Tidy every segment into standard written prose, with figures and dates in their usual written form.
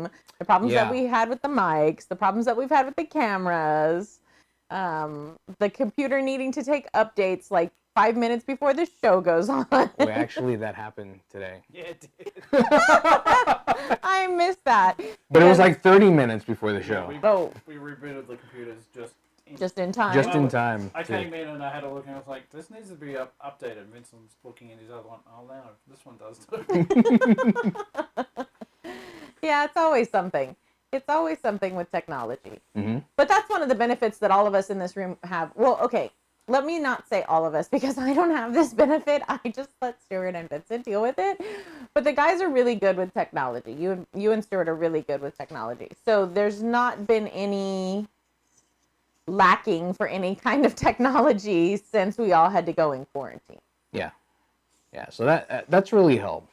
the problems that we had with the mics, the problems that we've had with the cameras, the computer needing to take updates like 5 minutes before the show goes on. Well, actually, that happened today. Yeah, it did. I missed that. But it was like 30 minutes before the show. We rebooted the computers just in time. Just in time. I came in and I had a look and I was like, this needs to be updated. Vincent's looking at his other one. Oh, no, this one does too. Yeah, it's always something. It's always something with technology. Mm-hmm. But that's one of the benefits that all of us in this room have. Well, okay, let me not say all of us because I don't have this benefit. I just let Stuart and Vincent deal with it. But the guys are really good with technology. You and Stuart are really good with technology. So there's not been any lacking for any kind of technology since we all had to go in quarantine. Yeah. So that's really helped.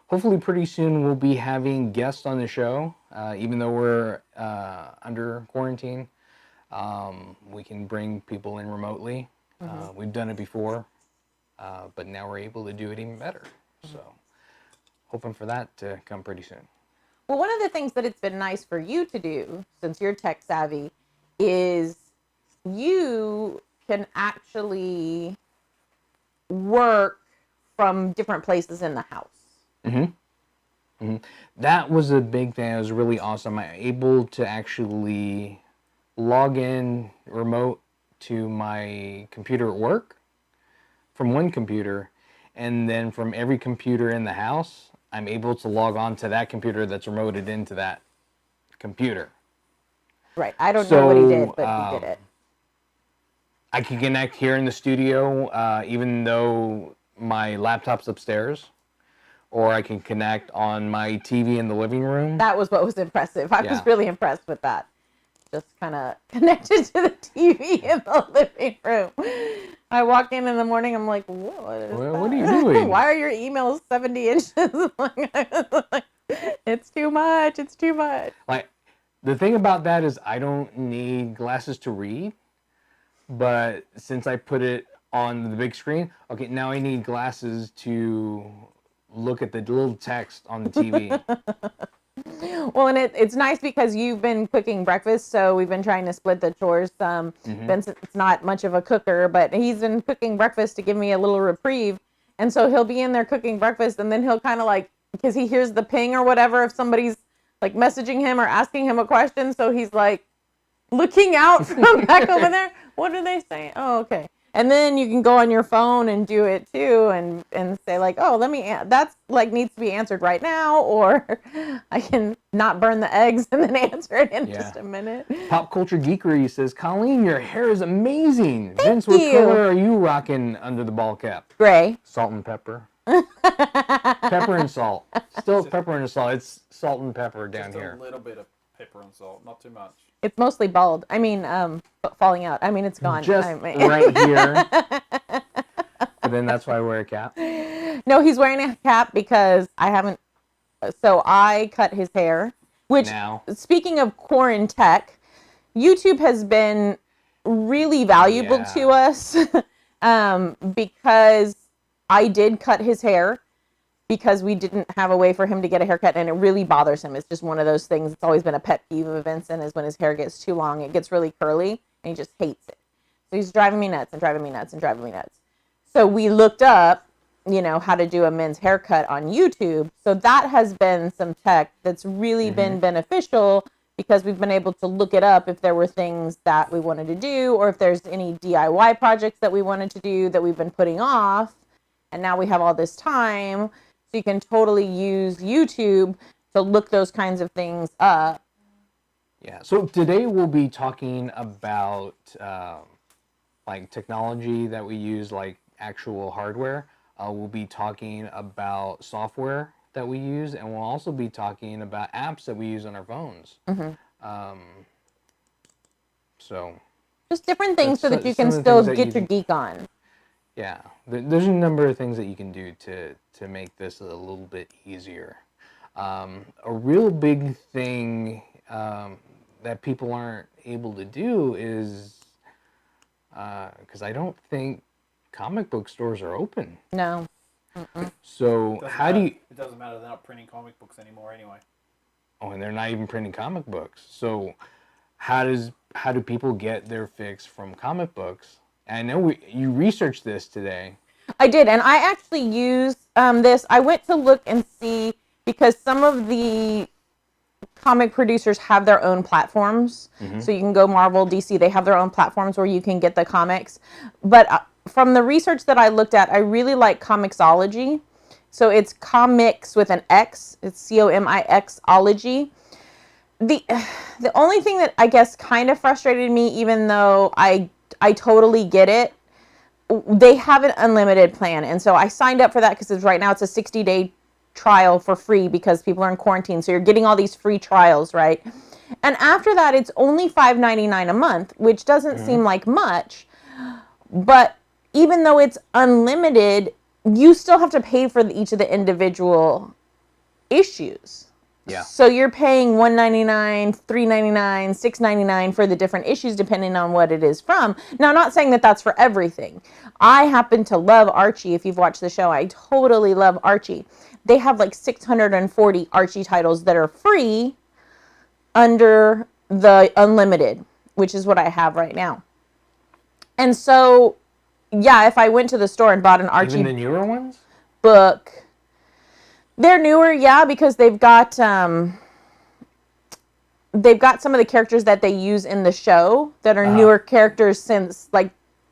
Hopefully pretty soon we'll be having guests on the show, even though we're under quarantine. We can bring people in remotely. We've done it before, but now we're able to do it even better. So hoping for that to come pretty soon. Well, one of the things that it's been nice for you to do, since you're tech savvy, is you can actually work from different places in the house. That was a big thing. It was really awesome. I'm able to actually log in remote to my computer at work from one computer, and then from every computer in the house, I'm able to log on to that computer that's remoted into that computer. Right. I don't know what he did, but he did it. I can connect here in the studio, even though my laptop's upstairs, or I can connect on my TV in the living room. That was what was impressive. I was really impressed with that. Just kind of connected to the TV in the living room. I walk in the morning, I'm like, what are you doing? Why are your emails 70 inches? It's too much. It's too much. Like, the thing about that is I don't need glasses to read, but since I put it on the big screen, okay, now I need glasses to look at the little text on the TV. Well, and it's nice because you've been cooking breakfast, so we've been trying to split the chores. Vincent's not much of a cooker, but he's been cooking breakfast to give me a little reprieve. And so he'll be in there cooking breakfast, and then he'll kind of like, because he hears the ping or whatever if somebody's like messaging him or asking him a question, so he's like looking out from back over there. What are they saying? Oh, okay. And then you can go on your phone and do it too, and say like, oh, that's like needs to be answered right now, or I can not burn the eggs and then answer it in just a minute. Pop Culture Geekery says, Colleen, your hair is amazing. Thank Vince, what you. color are you rocking under the ball cap? Gray. Salt and pepper. Pepper and salt. Still pepper and salt. It's salt and pepper down here. Just a little bit of pepper and salt, not too much. It's mostly bald. I mean, falling out. I mean, it's gone. Just right here. But then that's why I wear a cap. No, he's wearing a cap because I haven't. So I cut his hair. Which, speaking of QuaranTech, YouTube has been really valuable to us because I did cut his hair because we didn't have a way for him to get a haircut, and it really bothers him. It's just one of those things. It's always been a pet peeve of Vincent is when his hair gets too long, it gets really curly, and he just hates it. So he's driving me nuts and driving me nuts and driving me nuts. So we looked up, how to do a men's haircut on YouTube. So that has been some tech that's really been beneficial because we've been able to look it up if there were things that we wanted to do or if there's any DIY projects that we wanted to do that we've been putting off. And now we have all this time. So you can totally use YouTube to look those kinds of things up. Yeah. So today we'll be talking about like technology that we use, like actual hardware. We'll be talking about software that we use, and we'll also be talking about apps that we use on our phones. So just different things so that you can still get your geek on. Yeah, there's a number of things that you can do to make this a little bit easier. A real big thing that people aren't able to do is, because I don't think comic book stores are open. No. So how do you... It doesn't matter, they're not printing comic books anymore anyway. Oh, and they're not even printing comic books. So how do people get their fix from comic books? And I know you researched this today. I did, and I actually used this. I went to look and see because some of the comic producers have their own platforms. So you can go Marvel, DC, they have their own platforms where you can get the comics. But from the research that I looked at, I really like Comixology. So it's comics with an X. It's COMIXology. The only thing that I guess kind of frustrated me, even though I totally get it, they have an unlimited plan. And so I signed up for that because right now it's a 60-day trial for free because people are in quarantine. So you're getting all these free trials, right? And after that, it's only $5.99 a month, which doesn't seem like much. But even though it's unlimited, you still have to pay for each of the individual issues. Yeah. So you're paying $1.99, $3.99, $6.99 for the different issues depending on what it is from. Now, I'm not saying that that's for everything. I happen to love Archie. If you've watched the show, I totally love Archie. They have like 640 Archie titles that are free under the unlimited, which is what I have right now. And so, yeah, if I went to the store and bought an Archie Even the newer ones? book, they're newer, yeah, because they've got some of the characters that they use in the show that are newer characters since the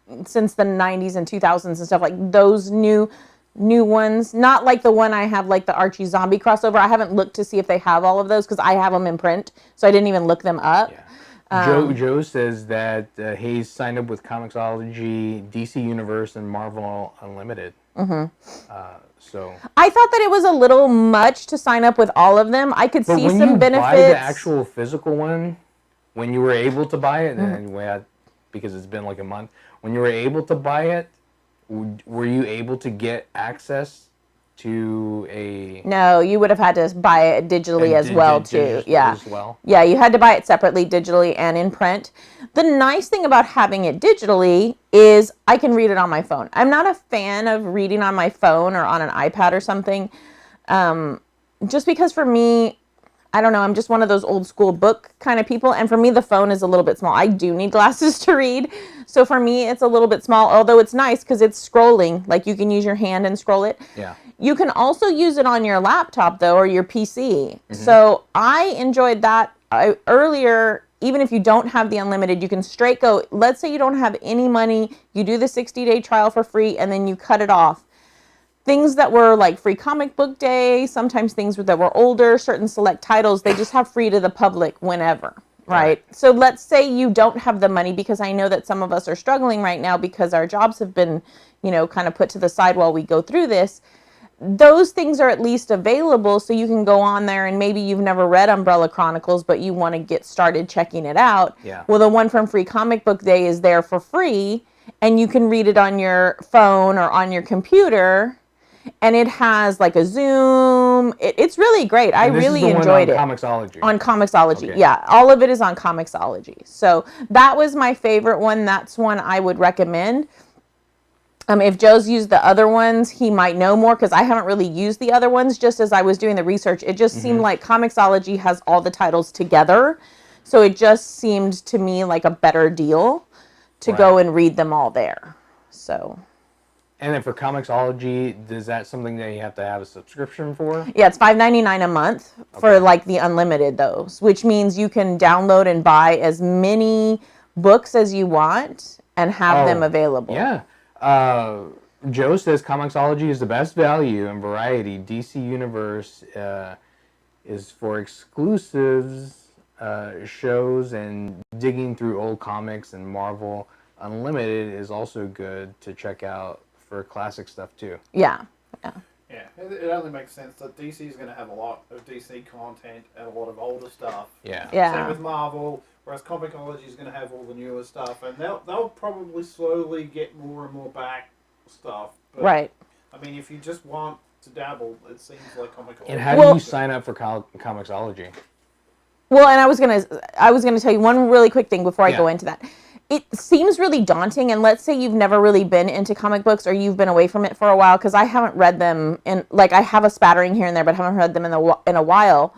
90s and 2000s and stuff, like those new ones. Not like the one I have, like the Archie zombie crossover. I haven't looked to see if they have all of those because I have them in print, so I didn't even look them up. Yeah. Joe says that Hayes signed up with Comixology, DC Universe, and Marvel Unlimited. So I thought that it was a little much to sign up with all of them. I could see some benefits. But when you buy the actual physical one, when you were able to buy it, and because it's been like a month, when you were able to buy it, were you able to get access to a... No, you would have had to buy it digitally as well, too. Yeah. As well? Yeah, you had to buy it separately, digitally, and in print. The nice thing about having it digitally is I can read it on my phone. I'm not a fan of reading on my phone or on an iPad or something. Just because for me, I don't know, I'm just one of those old school book kind of people. And for me, the phone is a little bit small. I do need glasses to read. So for me, it's a little bit small, although it's nice because it's scrolling. Like you can use your hand and scroll it. Yeah. You can also use it on your laptop, though, or your PC. So I enjoyed that. Earlier, even if you don't have the unlimited, you can straight go. Let's say you don't have any money. You do the 60-day trial for free, and then you cut it off. Things that were like free comic book day, sometimes things that were older, certain select titles, they just have free to the public whenever, right? So let's say you don't have the money, because I know that some of us are struggling right now because our jobs have been, kind of put to the side while we go through this. Those things are at least available, so you can go on there, and maybe you've never read Umbrella Chronicles, but you want to get started checking it out. Yeah. Well, the one from Free Comic Book Day is there for free, and you can read it on your phone or on your computer, and it has like a Zoom. It's really great. I really enjoyed it. Comixology. On Comixology, Okay. yeah. All of it is on Comixology. So that was my favorite one. That's one I would recommend. If Joe's used the other ones, he might know more, because I haven't really used the other ones. Just as I was doing the research, it just seemed like Comixology has all the titles together. So it just seemed to me like a better deal to go and read them all there. So. And then for Comixology, is that something that you have to have a subscription for? Yeah, it's $5.99 a month for like the unlimited those, which means you can download and buy as many books as you want and have them available. Yeah. Joe says Comixology is the best value and variety. DC Universe is for exclusives, shows, and digging through old comics, and Marvel Unlimited is also good to check out for classic stuff too. Yeah. Yeah, it only makes sense that DC is going to have a lot of DC content and a lot of older stuff. Yeah. Same with Marvel, whereas Comixology is going to have all the newer stuff, and they'll probably slowly get more and more back stuff. But, Right. I mean, if you just want to dabble, it seems like Comixology. And how do you sign up for Comixology? Well, and I was gonna tell you one really quick thing before I go into that. It seems really daunting, and let's say you've never really been into comic books, or you've been away from it for a while, because I haven't read them I have a spattering here and there, but haven't read them in a while.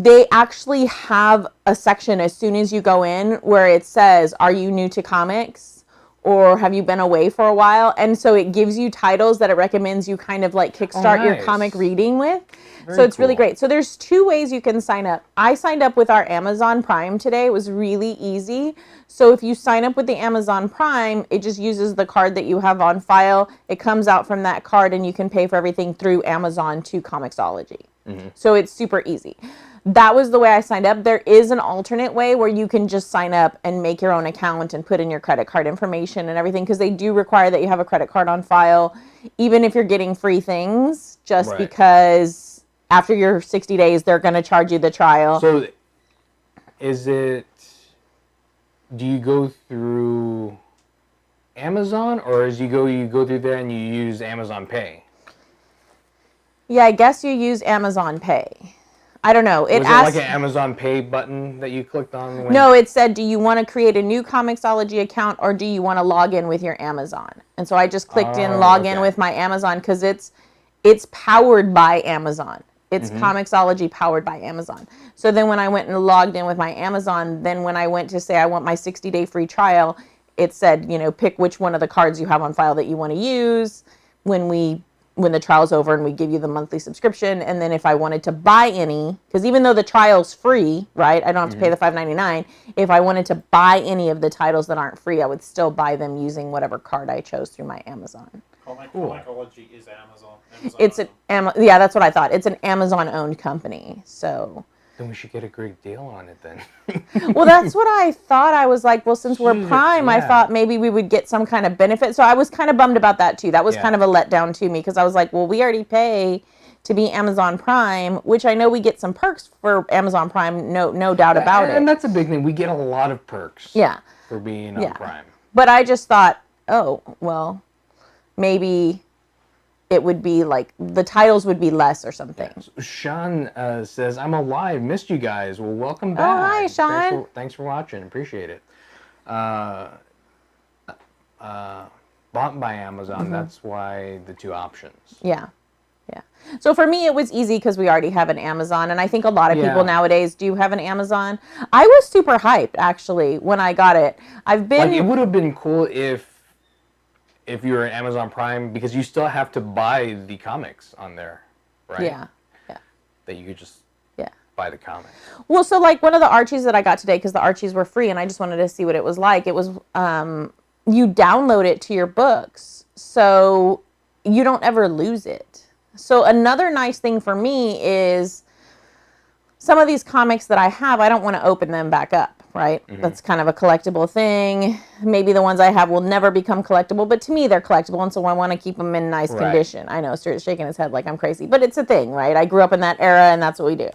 they actually have a section as soon as you go in where it says, are you new to comics or have you been away for a while? And so it gives you titles that it recommends you kind of like kickstart your nice. comic reading with. Very So it's really cool. great. So there's 2 ways you can sign up. I signed up with our Amazon Prime today. It was really easy. So if you sign up with the Amazon Prime, it just uses the card that you have on file. It comes out from that card and you can pay for everything through Amazon to Comixology. So it's super easy. That was the way I signed up. There is an alternate way where you can just sign up and make your own account and put in your credit card information and everything, because they do require that you have a credit card on file, even if you're getting free things, just Right. because after your 60 days, they're going to charge you the trial. So, do you go through Amazon, or you go through there and you use Amazon Pay? Yeah, I guess you use Amazon Pay. I don't know. Was it asked, like an Amazon Pay button that you clicked on? No, it said, do you want to create a new Comixology account or do you want to log in with your Amazon? And so I just clicked in log in with my Amazon, because it's powered by Amazon. It's Comixology powered by Amazon. So then when I went and logged in with my Amazon, then when I went to say I want my 60-day free trial, it said, pick which one of the cards you have on file that you want to use when the trial's over, and we give you the monthly subscription. And then if I wanted to buy any, because even though the trial's free, right, I don't have to pay the $5.99. If I wanted to buy any of the titles that aren't free, I would still buy them using whatever card I chose through my Amazon. Comixology is Amazon. Yeah, that's what I thought. It's an Amazon-owned company, so. Then we should get a great deal on it then. Well, that's what I thought. I was like, well, since we're Prime, I thought maybe we would get some kind of benefit. So I was kind of bummed about that too. That was kind of a letdown to me, because I was like, well, we already pay to be Amazon Prime, which I know we get some perks for Amazon Prime, no doubt about it. And that's a big thing. We get a lot of perks. Yeah. For being on Prime. But I just thought, oh, well, maybe it would be like the titles would be less or something. Yeah. Sean says, I'm alive. Missed you guys. Well, welcome back. Oh, hi, Sean. Thanks for watching. Appreciate it. Bought by Amazon. That's why the 2 options. Yeah. Yeah. So for me, it was easy because we already have an Amazon. And I think a lot of people nowadays do have an Amazon. I was super hyped, actually, when I got it. It would have been cool if you were an Amazon Prime, because you still have to buy the comics on there, right? Yeah, yeah. That you could just buy the comics. Well, so like one of the Archies that I got today, because the Archies were free and I just wanted to see what it was like. It was, you download it to your books, so you don't ever lose it. So another nice thing for me is some of these comics that I have, I don't want to open them back up. Right? That's kind of a collectible thing. Maybe the ones I have will never become collectible, but to me they're collectible, and so I want to keep them in nice condition. I know, Stuart's shaking his head like I'm crazy, but it's a thing, right? I grew up in that era, and that's what we do.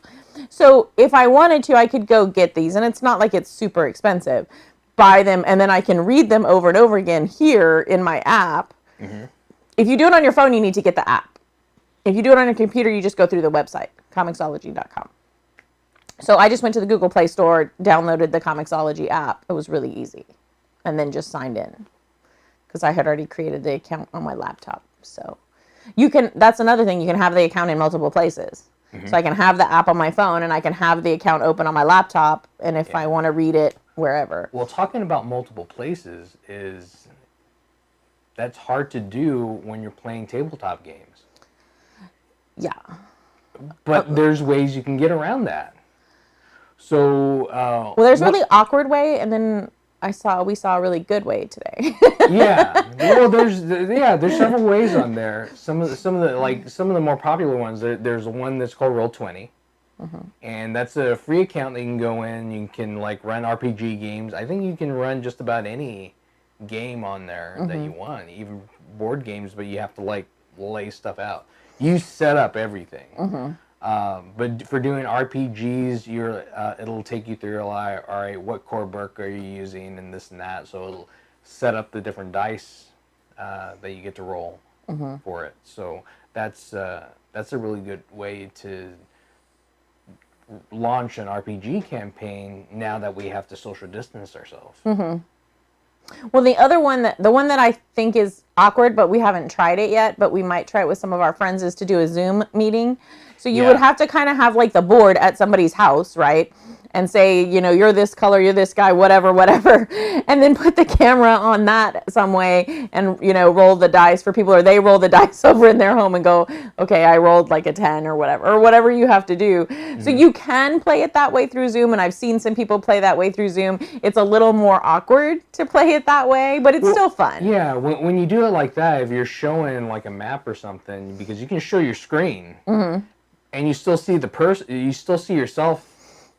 So if I wanted to, I could go get these, and it's not like it's super expensive. Buy them, and then I can read them over and over again here in my app. If you do it on your phone, you need to get the app. If you do it on your computer, you just go through the website, Comixology.com. So I just went to the Google Play Store, downloaded the Comixology app. It was really easy. And then just signed in, because I had already created the account on my laptop. So that's another thing. You can have the account in multiple places. So I can have the app on my phone, and I can have the account open on my laptop, and if I want to read it wherever. Well, talking about multiple places that's hard to do when you're playing tabletop games. Yeah. But there's ways you can get around that. So, well, there's a really awkward way, and then we saw a really good way today. Yeah. Well, there's several ways on there. Some of the more popular ones. There's one that's called Roll20, and that's a free account that you can go in. You can run RPG games. I think you can run just about any game on there that you want, even board games. But you have to lay stuff out. You set up everything. But for doing RPGs, it'll take you through all right, what core book are you using, and this and that. So it'll set up the different dice that you get to roll for it. So that's a really good way to launch an RPG campaign now that we have to social distance ourselves. Well, the one that I think is awkward, but we haven't tried it yet, but we might try it with some of our friends, is to do a Zoom meeting. So you would have to kind of have like the board at somebody's house, right? And say, you're this color, you're this guy, whatever, and then put the camera on that some way and, roll the dice for people, or they roll the dice over in their home and go, okay, I rolled like a 10 or whatever you have to do. Mm-hmm. So you can play it that way through Zoom, and I've seen some people play that way through Zoom. It's a little more awkward to play it that way, but it's still fun. Yeah, when you do it like that, if you're showing like a map or something, because you can show your screen, mm-hmm. and you still see the person, you still see yourself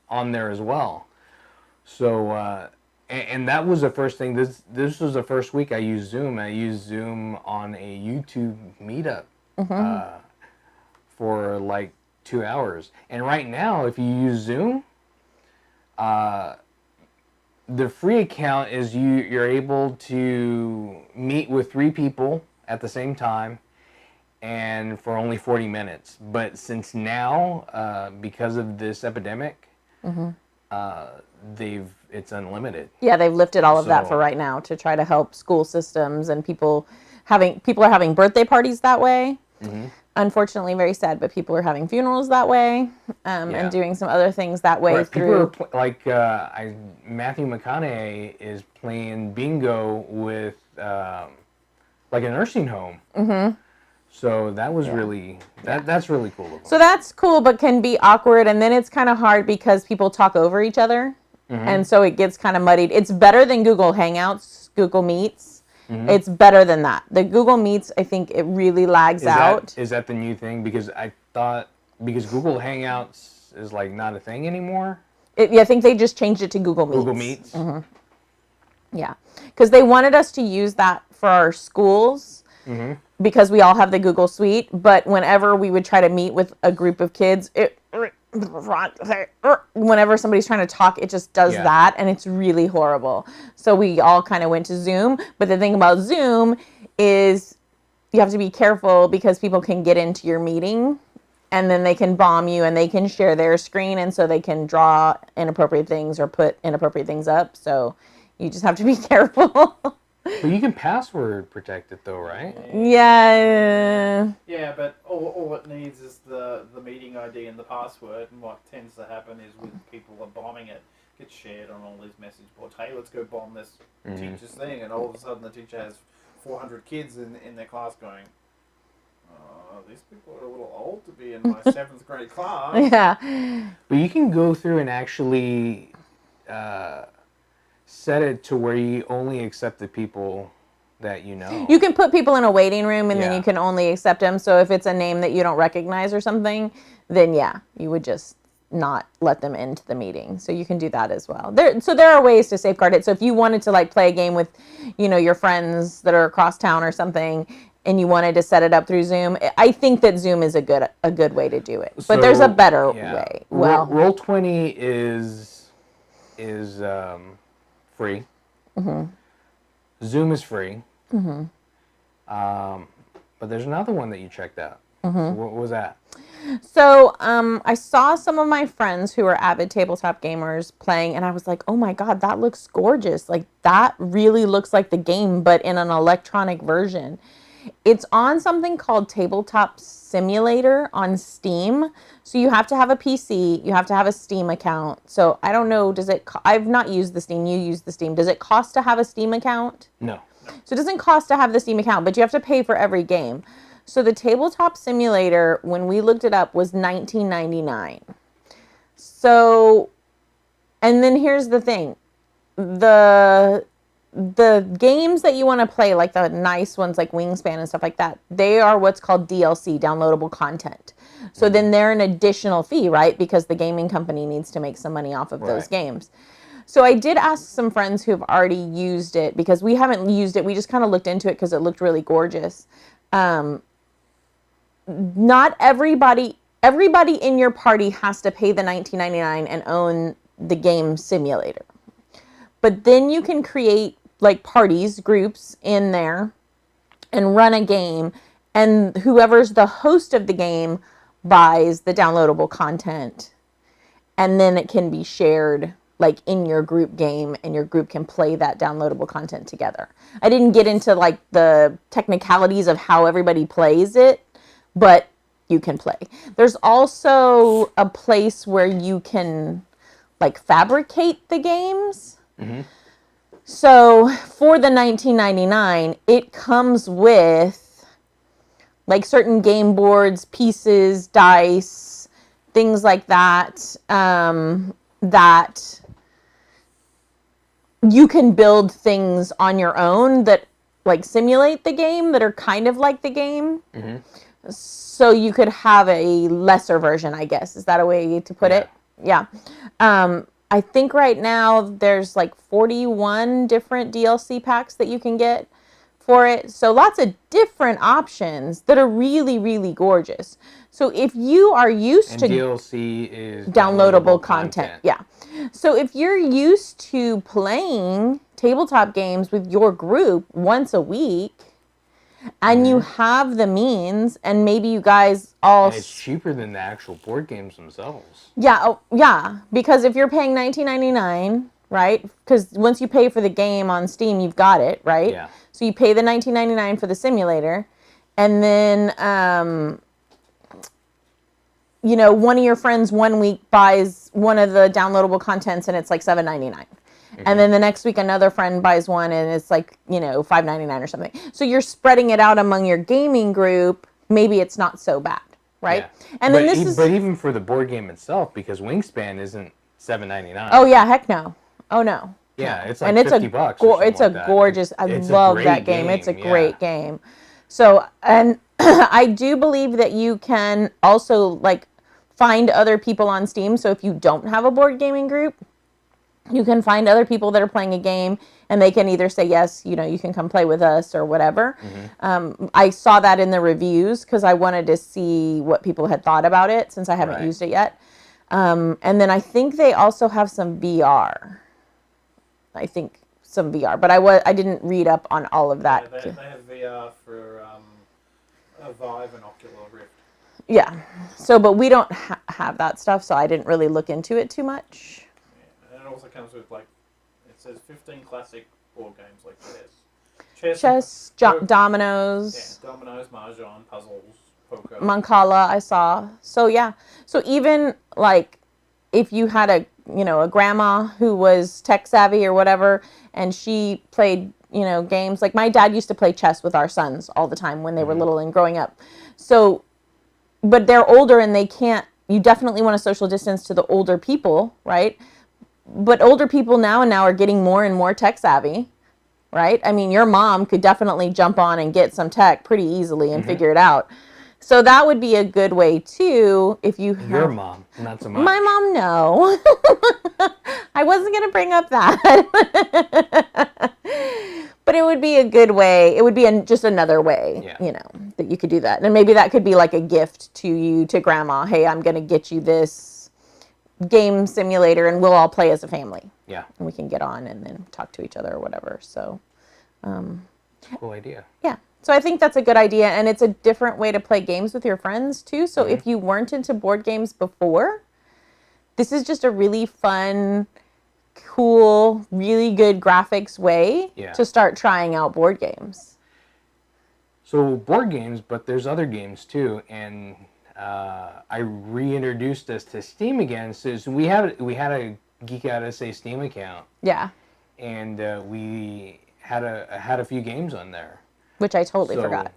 on there as well. So and that was the first thing. This was the first week I used Zoom. I used Zoom on a YouTube meetup mm-hmm. For like 2 hours. And right now, if you use Zoom, the free account is you're able to meet with 3 people at the same time, and for only 40 minutes. But since now, because of this epidemic, mm-hmm. It's unlimited. Yeah, they've lifted all of that for right now to try to help school systems, and people are having birthday parties that way. Mm-hmm. Unfortunately, very sad, but people are having funerals that way, and doing some other things that way through. People are Matthew McConaughey is playing bingo with like a nursing home. Mm-hmm. So that was really, that's really cool. So that's cool, but can be awkward. And then it's kind of hard because people talk over each other. Mm-hmm. And so it gets kind of muddied. It's better than Google Hangouts, Google Meets. Mm-hmm. It's better than that. The Google Meets, I think it really lags out. Is that the new thing? Because I thought, because Google Hangouts is like not a thing anymore. I think they just changed it to Google Meets. Google Meets? Mm-hmm. Yeah. Because they wanted us to use that for our schools. Mm-hmm. Because we all have the Google Suite, but whenever we would try to meet with a group of kids, whenever somebody's trying to talk, it just does that, and it's really horrible. So we all kind of went to Zoom, but the thing about Zoom is you have to be careful because people can get into your meeting, and then they can bomb you, and they can share their screen, and so they can draw inappropriate things or put inappropriate things up, so you just have to be careful. But you can password protect it though, right? Yeah. Yeah, but all it needs is the meeting ID and the password, and what tends to happen is when people are bombing it, gets shared on all these message boards. Hey, let's go bomb this teacher's thing, and all of a sudden the teacher has 400 kids in their class going, these people are a little old to be in my 7th grade class. Yeah. But you can go through and actually set it to where you only accept the people that you know. You can put people in a waiting room, and then you can only accept them. So if it's a name that you don't recognize or something, then you would just not let them into the meeting. So you can do that as well. There are ways to safeguard it. So if you wanted to play a game with, your friends that are across town or something, and you wanted to set it up through Zoom, I think that Zoom is a good way to do it. But there's a better way. Well, Roll20 is free. Mm-hmm. Zoom is free. Mm-hmm. But there's another one that you checked out. Mm-hmm. What was that? So I saw some of my friends who are avid tabletop gamers playing, and I was like, oh my God, that looks gorgeous. Like, that really looks like the game, but in an electronic version. It's on something called Tabletop Simulator on Steam. So you have to have a PC, you have to have a Steam account. So I don't know, I've not used the Steam, you use the Steam. Does it cost to have a Steam account? No. So it doesn't cost to have the Steam account, but you have to pay for every game. So the Tabletop Simulator, when we looked it up, was $19.99. So, and then here's the thing. The games that you want to play, like the nice ones like Wingspan and stuff like that, they are what's called DLC, downloadable content. So then they're an additional fee, right? Because the gaming company needs to make some money off of those games. So I did ask some friends who have already used it, because we haven't used it. We just kind of looked into it because it looked really gorgeous. Not everybody in your party has to pay the $19.99 and own the game simulator. But then you can create parties, groups in there, and run a game, and whoever's the host of the game buys the downloadable content, and then it can be shared like in your group game, and your group can play that downloadable content together. I didn't get into like the technicalities of how everybody plays it, but you can play. There's also a place where you can like fabricate the games. So for the $19.99, it comes with like certain game boards, pieces, dice, things like that, that you can build things on your own that like simulate the game, that are kind of like the game. So you could have a lesser version, I guess. Is that a way to put it? Yeah. I think right now there's like 41 different DLC packs that you can get for it. So lots of different options that are really, really gorgeous. So if you are used to DLC is downloadable content. Yeah. So if you're used to playing tabletop games with your group once a week, and you have the means, and maybe you guys all... And it's cheaper than the actual board games themselves. Yeah, yeah, because if you're paying $19.99, right? Because once you pay for the game on Steam, you've got it, right? Yeah. So you pay the $19.99 for the simulator, and then, you know, one of your friends 1 week buys one of the downloadable contents, and it's like $7.99. And then the next week, another friend buys one, and it's like, you know, $5.99 or something. So you're spreading it out among your gaming group. Maybe it's not so bad, right? Yeah. And then but even for the board game itself, because Wingspan isn't $7.99. Oh yeah, heck no. Oh no. Yeah, no. it's like and it's $50. It's a gorgeous. I love that game. It's a yeah. great game. So, and I do believe that you can also like find other people on Steam. So if you don't have a board gaming group, you can find other people that are playing a game, and they can either say, yes, you know, you can come play with us or whatever. I saw that in the reviews because I wanted to see what people had thought about it since I haven't used it yet. And then I think they also have some VR. I think some VR, but I didn't read up on all of that. Yeah, they have VR for Vive and Oculus Rift. Yeah. So, but we don't have that stuff, so I didn't really look into it too much. And it also comes with, like, it says 15 classic board games like chess, dominoes. Yeah, dominoes, mahjong, puzzles, poker. Mancala, I saw. So yeah. So even like if you had a grandma who was tech savvy or whatever, and she played, games, like my dad used to play chess with our sons all the time when they were little and growing up. So, but they're older and you definitely want to social distance to the older people, right? But older people now are getting more and more tech savvy, right? I mean, your mom could definitely jump on and get some tech pretty easily and figure it out. So that would be a good way too if you have... Your mom, not so much. My mom, no. I wasn't going to bring up that. But it would be a good way. It would be just another way, that you could do that. And maybe that could be like a gift to grandma. Hey, I'm going to get you this game simulator and we'll all play as a family. Yeah. And we can get on and then talk to each other or whatever. So, cool idea. Yeah. So I think that's a good idea, and it's a different way to play games with your friends too. So if you weren't into board games before, this is just a really fun, cool, really good graphics way to start trying out board games. So board games, but there's other games too, and I reintroduced us to Steam again. So we had a Geek Out SA Steam account. Yeah. And we had a few games on there. Which I totally forgot.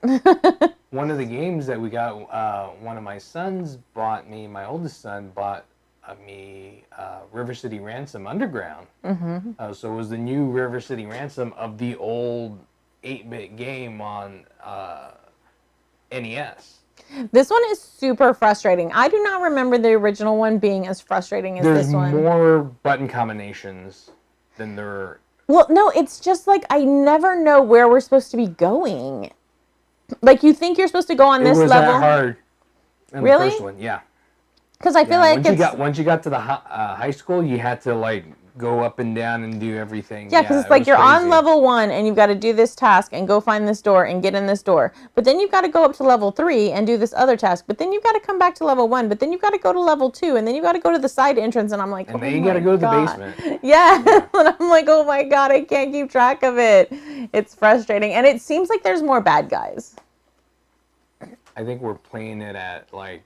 One of the games that we got, one of my sons bought me, my oldest son bought me River City Ransom Underground. So it was the new River City Ransom of the old 8-bit game on NES. This one is super frustrating. I do not remember the original one being as frustrating as this one. There's more button combinations than there... Well, no, it's just like I never know where we're supposed to be going. Like you think you're supposed to go on this level. It was that hard in the first one, yeah. Because I feel like once you got to the high school, you had to like go up and down and do everything. Yeah, because it's it like was you're on crazy. level 1 and you've got to do this task and go find this door and get in this door. But then you've got to go up to level 3 and do this other task. But then you've got to come back to level 1. But then you've got to go to level 2. And then you've got to go to the side entrance. And I'm like, And oh then you my got to go to the God. basement. Yeah. And I'm like, oh my God, I can't keep track of it. It's frustrating. And it seems like there's more bad guys. I think we're playing it at like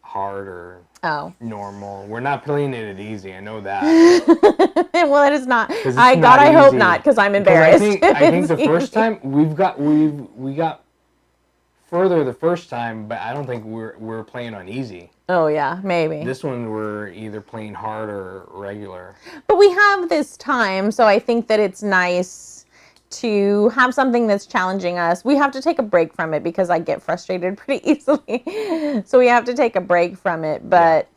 hard or Oh. normal. We're not playing it at easy. I know that. Well, it is not. 'Cause it's I not hope easy. not, because I'm Because embarrassed. I think the It's first easy. time we got further the first time, but I don't think we're playing on easy. Oh, yeah, maybe. This one we're either playing hard or regular. But we have this time, so I think that it's nice to have something that's challenging us. We have to take a break from it because I get frustrated pretty easily. So we have to take a break from it. But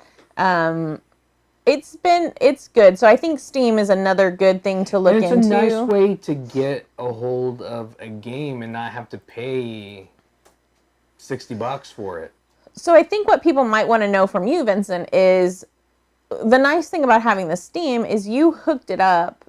it's good. So I think Steam is another good thing to look And it's into. a nice way to get a hold of a game and not have to pay $60 for it. So I think what people might want to know from you, Vincent, is the nice thing about having the Steam is you hooked it up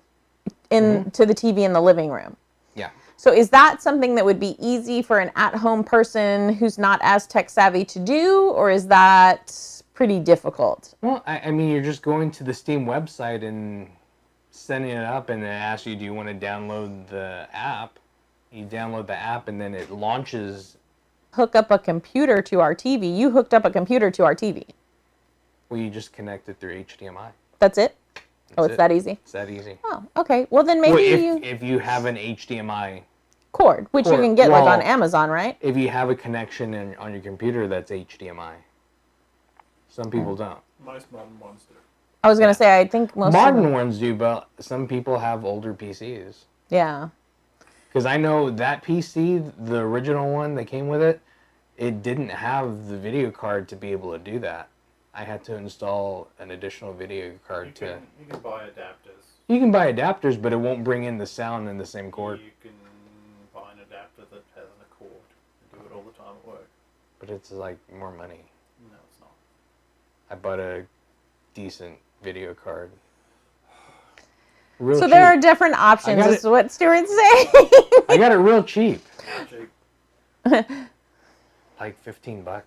to the TV in the living room. Yeah. So is that something that would be easy for an at-home person who's not as tech savvy to do, or is that pretty difficult? Well, I mean, you're just going to the Steam website and setting it up, and it asks you, do you want to download the app? You download the app, and then it launches. Hook up a computer to our TV. You hooked up a computer to our TV. Well, you just connect it through HDMI. That's it? That's it's it. that easy? It's that easy. Oh, okay. Well, then maybe Well, if you have an HDMI cord, which you cord, can get like on well, Amazon, right? if you have a connection on your computer that's HDMI. Some people don't. Most modern ones do. I was going to say, I think most of Modern them, ones do, but some people have older PCs. yeah. Because I know that PC, the original one that came with it, it didn't have the video card to be able to do that. I had to install an additional video card You can buy adapters. You can buy adapters, but it won't bring in the sound in the same cord. You can buy an adapter that has an Accord and do it all the time at work. But it's like more money. No, it's not. I bought a decent video card. Real So cheap. there are different options, got is it. what Stuart's saying. I got it real cheap. Cheap. Like $15. Yeah,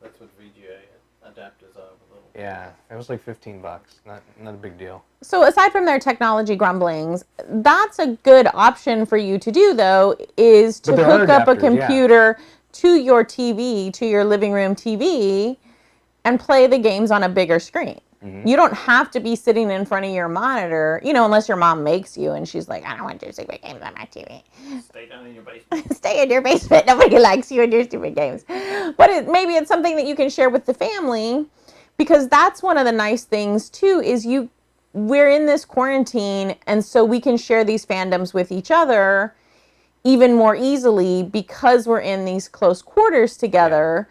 that's what VGA adapters are. With little. Yeah, it was like $15. Not a big deal. So aside from their technology grumblings, that's a good option for you to do, though, is to But there are hook up a adapters, yeah. computer to your TV, to your living room TV, and play the games on a bigger screen. Mm-hmm. You don't have to be sitting in front of your monitor, unless your mom makes you and she's like, I don't want to do stupid games on my TV. Stay down in your basement. Stay in your basement. Nobody likes you and your stupid games. But maybe it's something that you can share with the family, because that's one of the nice things too, is we're in this quarantine, and so we can share these fandoms with each other even more easily because we're in these close quarters together.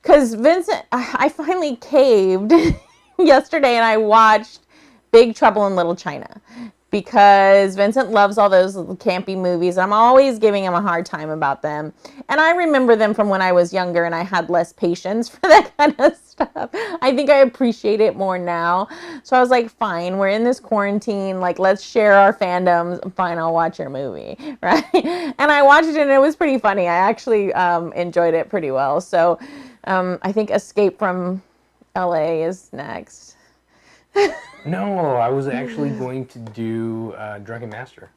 Because Vincent, I finally caved yesterday and I watched Big Trouble in Little China, because Vincent loves all those campy movies. I'm always giving him a hard time about them. And I remember them from when I was younger and I had less patience for that kind of stuff. I think I appreciate it more now. So I was like, fine, we're in this quarantine. Like, let's share our fandoms. Fine, I'll watch your movie, right? And I watched it and it was pretty funny. I actually enjoyed it pretty well. So I think Escape from LA is next. No, I was actually going to do Drunken Master.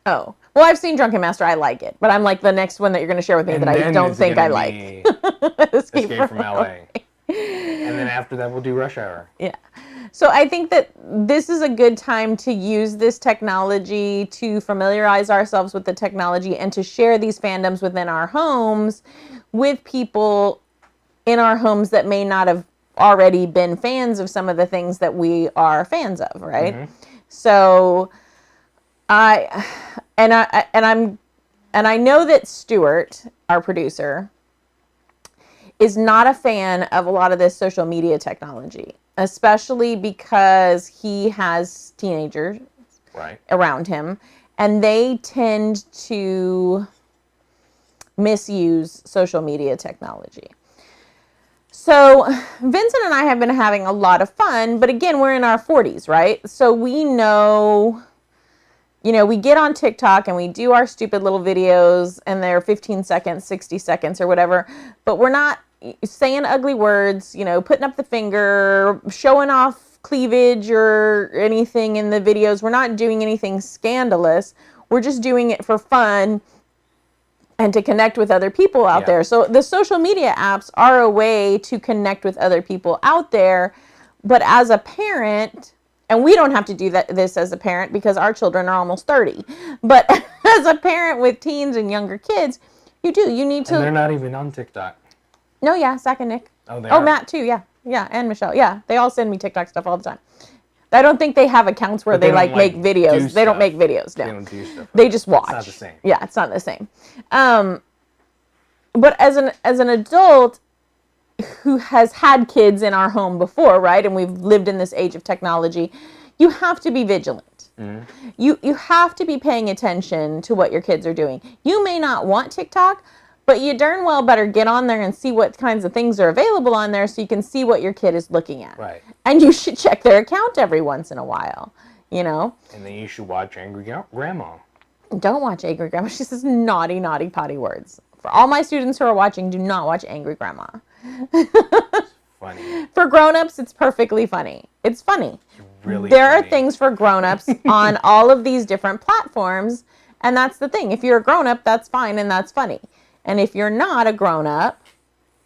Oh. Well, I've seen Drunken Master. I like it. But I'm like the next one that you're going to share with me And that I then don't it's think I gonna like. be Escape from LA. And then after that, we'll do Rush Hour. Yeah. So I think that this is a good time to use this technology to familiarize ourselves with the technology and to share these fandoms within our homes with people in our homes that may not have already been fans of some of the things that we are fans of, right? Mm-hmm. So I know that Stuart, our producer, is not a fan of a lot of this social media technology, especially because he has teenagers around him, and they tend to misuse social media technology. So Vincent and I have been having a lot of fun, but again, we're in our 40s, right? So we know, we get on TikTok and we do our stupid little videos and they're 15 seconds, 60 seconds or whatever, but we're not saying ugly words, putting up the finger, showing off cleavage or anything in the videos. We're not doing anything scandalous. We're just doing it for fun and to connect with other people out there. So the social media apps are a way to connect with other people out there. But as a parent, and we don't have to do this as a parent because our children are almost 30. But as a parent with teens and younger kids, you need to. And they're not even on TikTok. No, yeah, Zach and Nick. Oh, they are? Matt too, yeah. Yeah, and Michelle. Yeah, they all send me TikTok stuff all the time. I don't think they have accounts where they make videos. They don't make videos. No. They don't do stuff. They just watch. It's not the same. Yeah, it's not the same. But as an adult who has had kids in our home before, right, and we've lived in this age of technology, you have to be vigilant. Mm-hmm. You have to be paying attention to what your kids are doing. You may not want TikTok, but you darn well better get on there and see what kinds of things are available on there so you can see what your kid is looking at. Right. And you should check their account every once in a while, And then you should watch Angry Grandma. Don't watch Angry Grandma. She says naughty, naughty, potty words. For all my students who are watching, do not watch Angry Grandma. It's funny. For grown-ups, it's perfectly funny. It's funny. It's really There funny. are things for grown-ups on all of these different platforms, and that's the thing. If you're a grown-up, that's fine and that's funny. And if you're not a grown-up,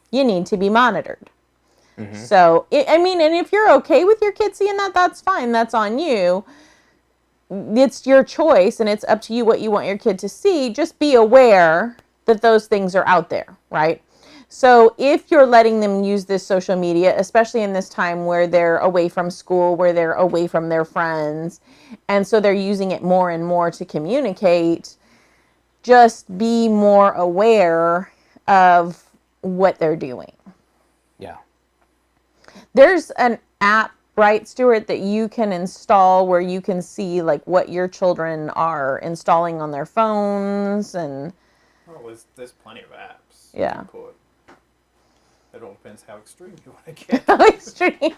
you need to be monitored. Mm-hmm. So, and if you're okay with your kids seeing that, that's fine. That's on you. It's your choice, and it's up to you what you want your kid to see. Just be aware that those things are out there, right? So if you're letting them use this social media, especially in this time where they're away from school, where they're away from their friends, and so they're using it more and more to communicate, just be more aware of what they're doing. Yeah. There's an app, right, Stuart, that you can install where you can see like what your children are installing on their phones and. Well, there's plenty of apps. Yeah. It all depends how extreme you want to get. How extreme?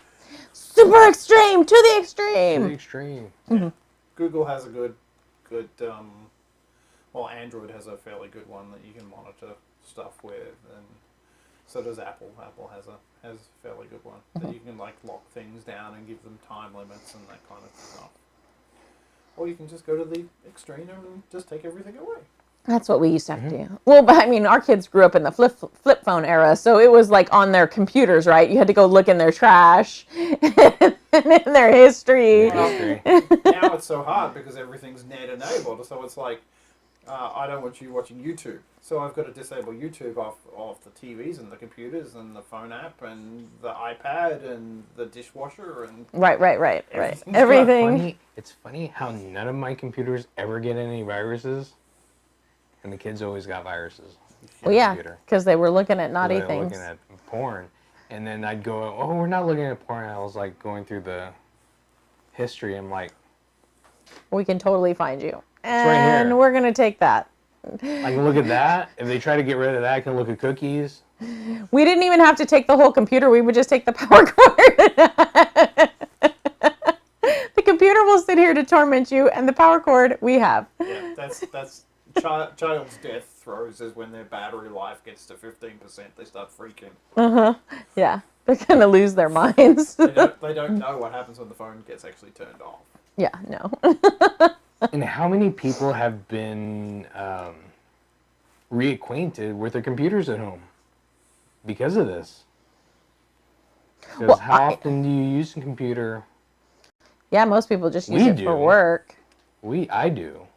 Super extreme to the extreme. To the extreme. Mm-hmm. Google has a good. Well, Android has a fairly good one that you can monitor stuff with, and so does Apple. Apple has a fairly good one that you can lock things down and give them time limits and that kind of stuff. Or you can just go to the extreme and just take everything away. That's what we used to have to do. Well, but our kids grew up in the flip phone era, so it was like on their computers, right? You had to go look in their trash and in their history. Well, now it's so hard because everything's net enabled, so it's like, I don't want you watching YouTube, so I've got to disable YouTube off the TVs and the computers and the phone app and the iPad and the dishwasher and right. Everything. It's funny how none of my computers ever get any viruses, and the kids always got viruses. Well, yeah, because they were looking at naughty things. Looking at porn, and then I'd go, "Oh, we're not looking at porn." I was like going through the history. I'm like, we can totally find you. It's right here. We're going to take that. I can look at that. If they try to get rid of that, I can look at cookies. We didn't even have to take the whole computer. We would just take the power cord. The computer will sit here to torment you, and the power cord we have. Yeah, that's child's death throes is when their battery life gets to 15%. They start freaking. Yeah, they're going to lose their minds. They don't know what happens when the phone gets actually turned off. Yeah, no. And how many people have been reacquainted with their computers at home because of this? Because how often do you use a computer? Yeah, most people just use it for work. I do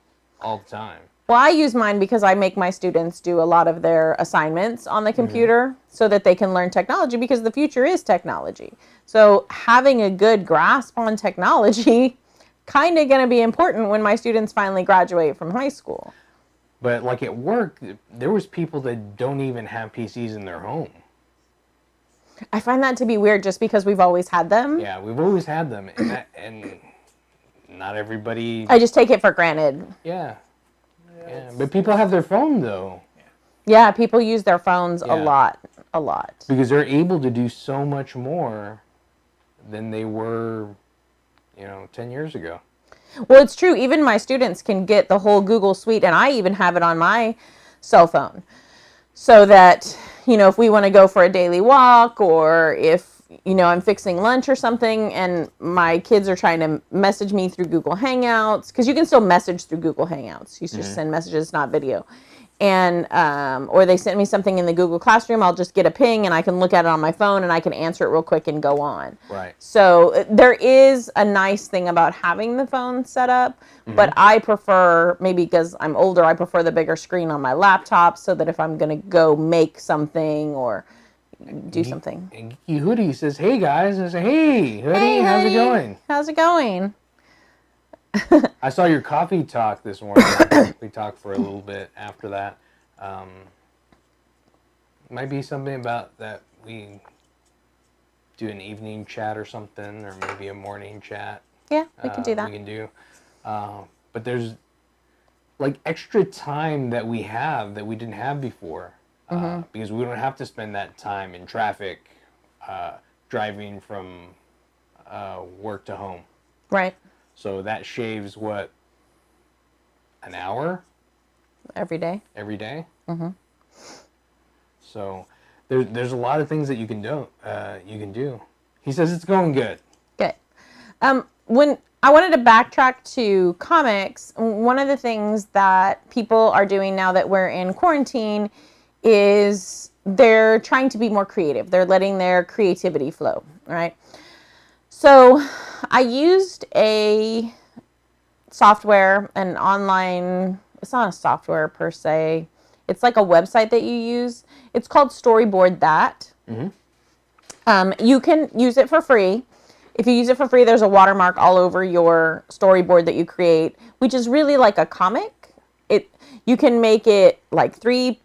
all the time. Well, I use mine because I make my students do a lot of their assignments on the computer so that they can learn technology, because the future is technology. So having a good grasp on technology kind of going to be important when my students finally graduate from high school. But like at work, there was people that don't even have PCs in their home. I find that to be weird just because we've always had them. Yeah, we've always had them, and not everybody. I just take it for granted. Yeah. Yeah, but people have their phone though. Yeah, people use their phones a Yeah. lot, a lot. Because they're able to do so much more than they were, 10 years ago. Well, it's true. Even my students can get the whole Google Suite, and I even have it on my cell phone. So that, if we want to go for a daily walk, or if, I'm fixing lunch or something and my kids are trying to message me through Google Hangouts, because you can still message through Google Hangouts. You just send messages, not video. And, or they sent me something in the Google Classroom, I'll just get a ping and I can look at it on my phone and I can answer it real quick and go on. Right. So there is a nice thing about having the phone set up, but I prefer, maybe because I'm older, I prefer the bigger screen on my laptop so that if I'm going to go make something or do something. And Geeky Hoodie says, "Hey guys," and I say, "Hey Hoodie, Hey, how's it Hoodie. going?" How's it going? I saw your coffee talk this morning. We talked for a little bit after that. Might be something about that we do an evening chat or something, or maybe a morning chat. Yeah, we can do that. We can do. But there's like extra time that we have that we didn't have before. Because we don't have to spend that time in traffic driving from work to home. Right. So that shaves what, an hour Every day. every day? So there's a lot of things that you can do. He says it's going good. Good. When I wanted to backtrack to comics, one of the things that people are doing now that we're in quarantine is they're trying to be more creative. They're letting their creativity flow, right? So I used a software, an online, it's not a software per se. It's like a website that you use. It's called Storyboard That. You can use it for free. If you use it for free, there's a watermark all over your storyboard that you create, which is really like a comic. You can make it like three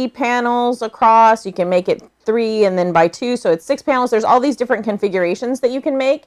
panels across. You can make it 3 and then by 2, so it's 6 panels. There's all these different configurations that you can make.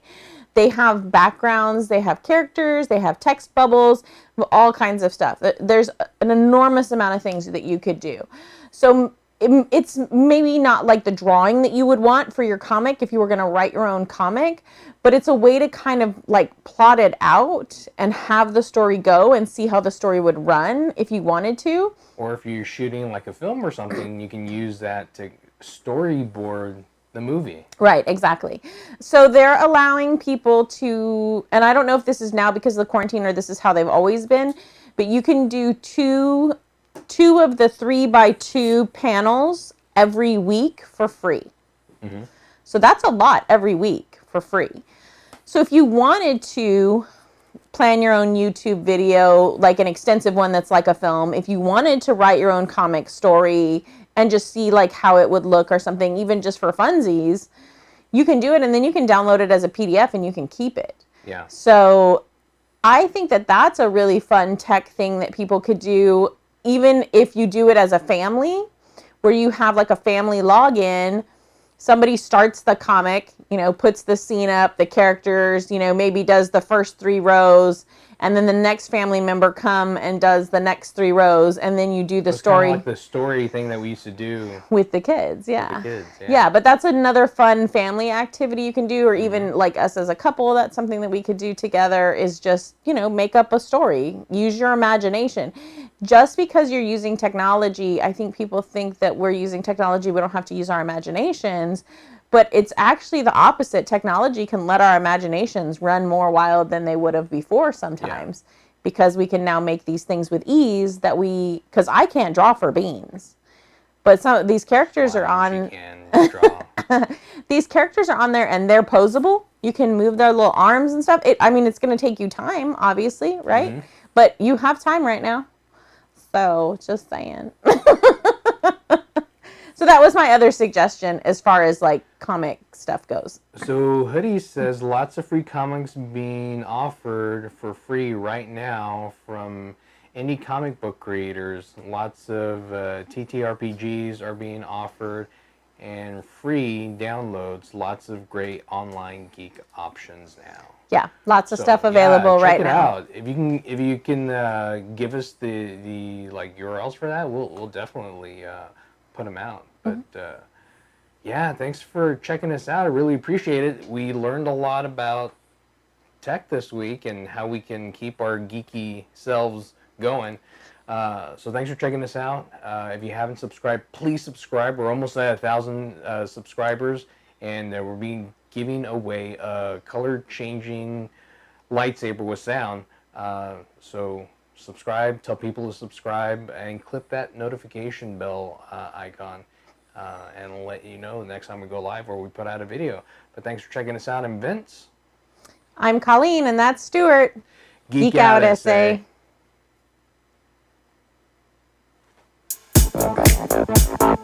They have backgrounds, they have characters, they have text bubbles, all kinds of stuff. There's an enormous amount of things that you could do. So it's maybe not like the drawing that you would want for your comic if you were going to write your own comic, but it's a way to kind of like plot it out and have the story go and see how the story would run if you wanted to. Or if you're shooting like a film or something, you can use that to storyboard the movie. Right, exactly. So they're allowing people to, and I don't know if this is now because of the quarantine or this is how they've always been, but you can do two of the 3x2 panels every week for free. So that's a lot every week for free. So if you wanted to plan your own YouTube video, like an extensive one that's like a film, if you wanted to write your own comic story and just see like how it would look or something, even just for funsies, you can do it and then you can download it as a PDF and you can keep it. Yeah. So I think that that's a really fun tech thing that people could do, even if you do it as a family, where you have like a family login. Somebody starts the comic, puts the scene up, the characters, maybe does the first 3 rows, and then the next family member come and does the next 3 rows, and then you do the story. Kind of like the story thing that we used to do with the kids, yeah. With the kids, yeah. Yeah, but that's another fun family activity you can do, or even like us as a couple, that's something that we could do together is just, make up a story. Use your imagination. Just because you're using technology, I think people think that we're using technology, we don't have to use our imaginations, but it's actually the opposite. Technology can let our imaginations run more wild than they would have before sometimes, because we can now make these things with ease because I can't draw for beans, but some of these characters are on, these characters are on there and they're posable. You can move their little arms and stuff. It's going to take you time, obviously, right? But you have time right now. So just saying. So that was my other suggestion as far as like comic stuff goes. So Hoodie says lots of free comics being offered for free right now from indie comic book creators. Lots of TTRPGs are being offered and free downloads. Lots of great online geek options now. Yeah, lots of So, stuff yeah, available check right it now. out. If you can give us the like URLs for that, we'll definitely put them out. But yeah, thanks for checking us out. I really appreciate it. We learned a lot about tech this week and how we can keep our geeky selves going. So thanks for checking us out. If you haven't subscribed, please subscribe. We're almost at 1,000 subscribers, and we're giving away a color-changing lightsaber with sound. So subscribe, tell people to subscribe, and click that notification bell icon, and I'll let you know the next time we go live or we put out a video. But thanks for checking us out, and Vince. I'm Colleen, and that's Stuart. Geek out, essay. essay.